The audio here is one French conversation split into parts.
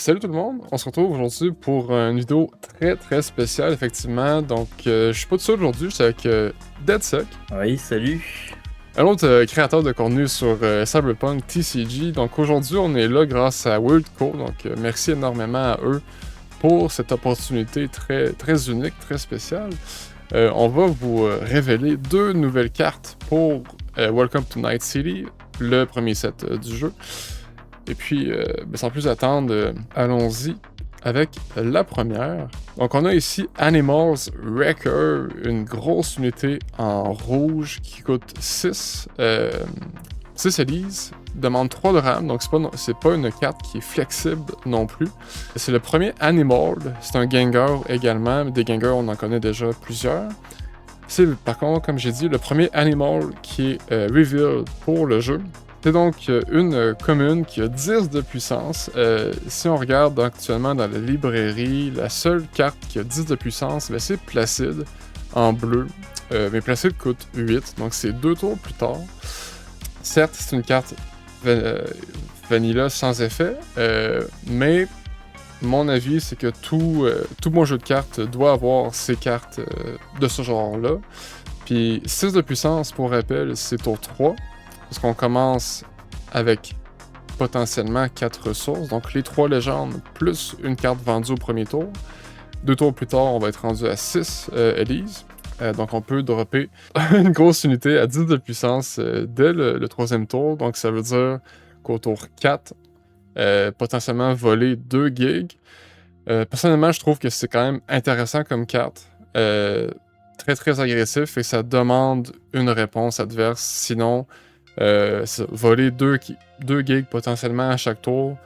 Salut tout le monde, on se retrouve aujourd'hui pour une vidéo très spéciale effectivement. Donc je suis pas tout seul aujourd'hui, je suis avec DeadSec, Oui, salut. un autre créateur de contenu sur Cyberpunk TCG. Donc aujourd'hui on est là grâce à WeirdCo, donc merci énormément à eux pour cette opportunité très unique, très spéciale. On va vous révéler deux nouvelles cartes pour Welcome to Night City, le premier set du jeu. Et puis, sans plus attendre, allons-y avec la première. Donc, on a ici Animals Wrecker, une grosse unité en rouge qui coûte 6 Elises, demande 3 de RAM, donc c'est pas une carte qui est flexible non plus. C'est le premier Animal, c'est un Gengar également, mais des Gengars on en connaît déjà plusieurs. C'est par contre, comme j'ai dit, le premier Animal qui est reveal pour le jeu. C'est donc une commune qui a 10 de puissance. Si on regarde actuellement dans la librairie, la seule carte qui a 10 de puissance, ben, c'est Placide en bleu. Mais Placide coûte 8, donc c'est 2 tours plus tard. Certes, c'est une carte vanilla sans effet, mais mon avis, c'est que tout bon jeu de cartes doit avoir ces cartes de ce genre-là. Puis 6 de puissance, pour rappel, c'est tour 3. Parce qu'on commence avec potentiellement 4 ressources. Donc les 3 légendes plus une carte vendue au premier tour. 2 tours plus tard, on va être rendu à 6 Elise. Donc on peut dropper une grosse unité à 10 de puissance dès le troisième tour. Donc ça veut dire qu'au tour 4, potentiellement voler 2 gigs. Personnellement, je trouve que c'est quand même intéressant comme carte. Très agressif et ça demande une réponse adverse. Sinon, voler 2 gigs potentiellement à chaque tour,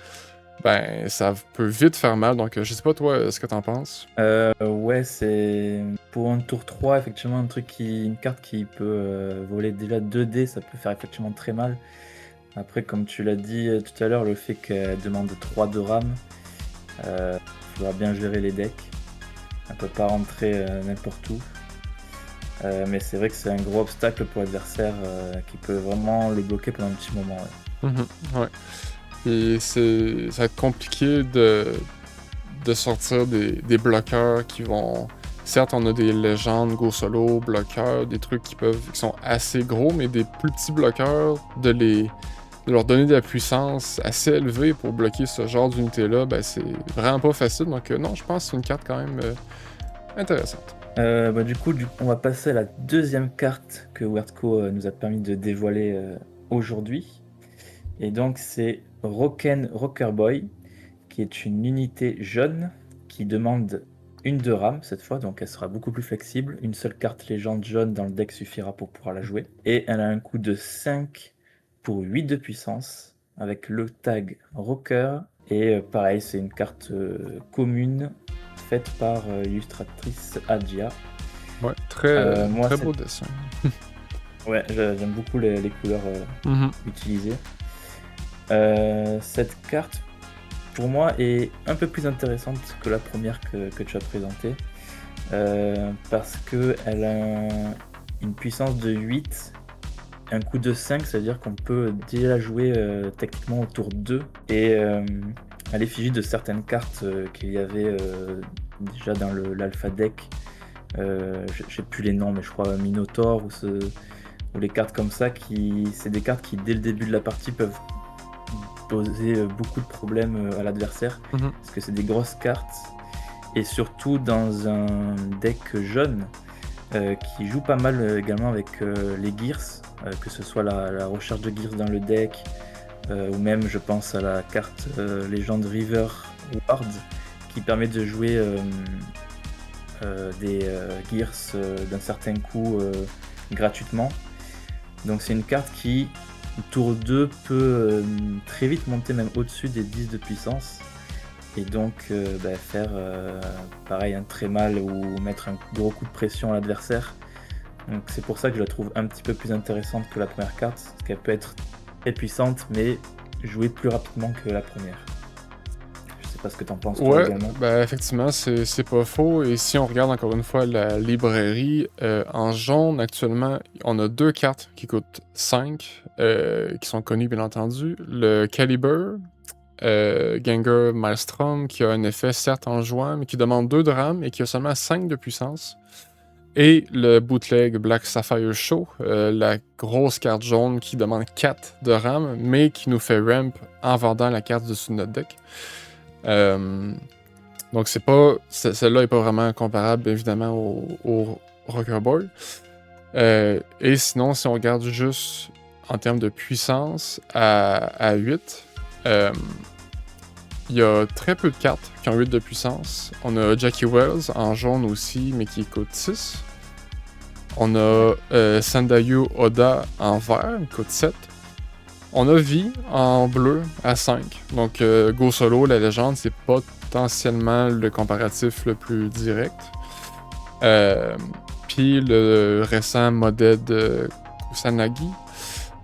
ben ça peut vite faire mal. Donc je sais pas toi ce que t'en penses. Ouais, c'est pour un tour 3, effectivement, une carte qui peut voler déjà 2 dés, ça peut faire effectivement très mal. Après, comme tu l'as dit tout à l'heure, le fait qu'elle demande 3 de RAM, faudra bien gérer les decks. Elle peut pas rentrer n'importe où. Mais c'est vrai que c'est un gros obstacle pour l'adversaire qui peut vraiment le bloquer pendant un petit moment. Ouais. Ouais. Et ça va être compliqué de sortir des bloqueurs qui vont. Certes, on a des légendes Go Solo, bloqueurs, des trucs qui sont assez gros, mais des plus petits bloqueurs, de leur donner de la puissance assez élevée pour bloquer ce genre d'unité-là, ben c'est vraiment pas facile. Donc non, je pense que c'est une carte quand même intéressante. Du coup, on va passer à la deuxième carte que WeirdCo nous a permis de dévoiler aujourd'hui. Et donc, c'est Rocker Boy, qui est une unité jaune qui demande une de RAM cette fois, donc elle sera beaucoup plus flexible. Une seule carte légende jaune dans le deck suffira pour pouvoir la jouer. Et elle a un coût de 5 pour 8 de puissance, avec le tag Rocker. Et pareil, c'est une carte commune faite par illustratrice Adja. Ouais, Moi, très beau dessin. ouais, j'aime beaucoup les couleurs utilisées. Cette carte, pour moi, est un peu plus intéressante que la première que tu as présentée. Parce qu'elle a une puissance de 8, un coût de 5, c'est-à-dire qu'on peut déjà jouer techniquement au tour 2. Et à l'effigie de certaines cartes qu'il y avait déjà dans l'alpha deck, je sais plus les noms, mais je crois Minotaur ou les cartes comme ça, c'est des cartes qui dès le début de la partie peuvent poser beaucoup de problèmes à l'adversaire, parce que c'est des grosses cartes, et surtout dans un deck jaune qui joue pas mal également avec les gears, que ce soit la recherche de gears dans le deck, ou même je pense à la carte Legend River Ward, qui permet de jouer des gears d'un certain coup gratuitement. Donc c'est une carte qui, tour 2, peut très vite monter même au-dessus des 10 de puissance, et donc faire pareil un très mal ou mettre un gros coup de pression à l'adversaire. Donc c'est pour ça que je la trouve un petit peu plus intéressante que la première carte, parce qu'elle peut être très puissante mais jouer plus rapidement que la première. Je sais pas ce que t'en penses toi également. Ben effectivement, c'est pas faux. Et si on regarde encore une fois la librairie, en jaune actuellement, on a 2 cartes qui coûtent 5, qui sont connues bien entendu. Le Caliber, Gengar Maelstrom, qui a un effet certes en jouant, mais qui demande 2 de RAM et qui a seulement 5 de puissance. Et le bootleg Black Sapphire Show, la grosse carte jaune qui demande 4 de RAM, mais qui nous fait ramp en vendant la carte dessus de notre deck. Donc c'est pas. Celle-là est pas vraiment comparable évidemment au Rocker Boy. Et sinon, si on regarde juste en termes de puissance à 8, il y a très peu de cartes qui ont 8 de puissance. On a Jackie Wells en jaune aussi, mais qui coûte 6. On a Sandayu Oda en vert, qui coûte 7. On a V en bleu à 5. Donc Go Solo, la légende, c'est potentiellement le comparatif le plus direct. Puis le récent modèle de Kusanagi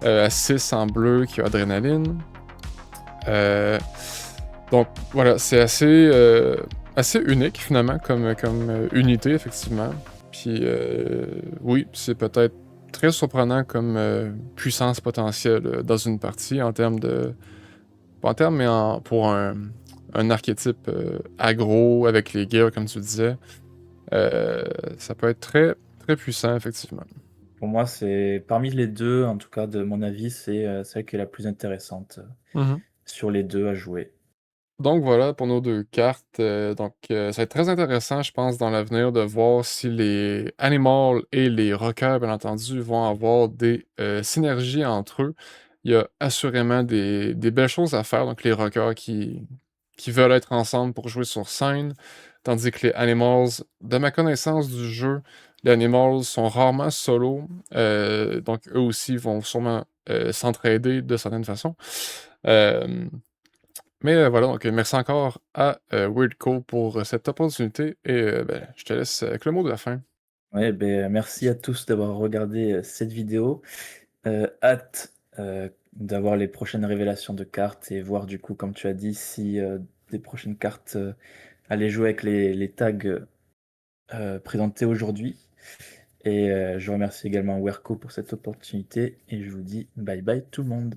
à 6 en bleu qui a Adrénaline. Donc voilà, c'est assez unique finalement comme unité, effectivement. Puis oui, c'est peut-être très surprenant comme puissance potentielle dans une partie en termes de. Pas en termes, mais pour un archétype aggro avec les gears, comme tu disais. Ça peut être très, très puissant, effectivement. Pour moi, c'est parmi les deux, en tout cas de mon avis, c'est celle qui est la plus intéressante sur les deux à jouer. Donc voilà pour nos deux cartes. Ça va être très intéressant, je pense, dans l'avenir de voir si les Animals et les Rockers, bien entendu, vont avoir des synergies entre eux. Il y a assurément des belles choses à faire. Donc les Rockers qui veulent être ensemble pour jouer sur scène, tandis que les Animals, de ma connaissance du jeu, les Animals sont rarement solo. Donc eux aussi vont sûrement s'entraider de certaines façons. Mais voilà, donc merci encore à Weirdco pour cette opportunité et ben, je te laisse avec le mot de la fin. Ouais, ben, merci à tous d'avoir regardé cette vidéo. Hâte d'avoir les prochaines révélations de cartes et voir du coup, comme tu as dit, si des prochaines cartes allaient jouer avec les tags présentés aujourd'hui. Et je remercie également Werco pour cette opportunité et je vous dis bye bye tout le monde.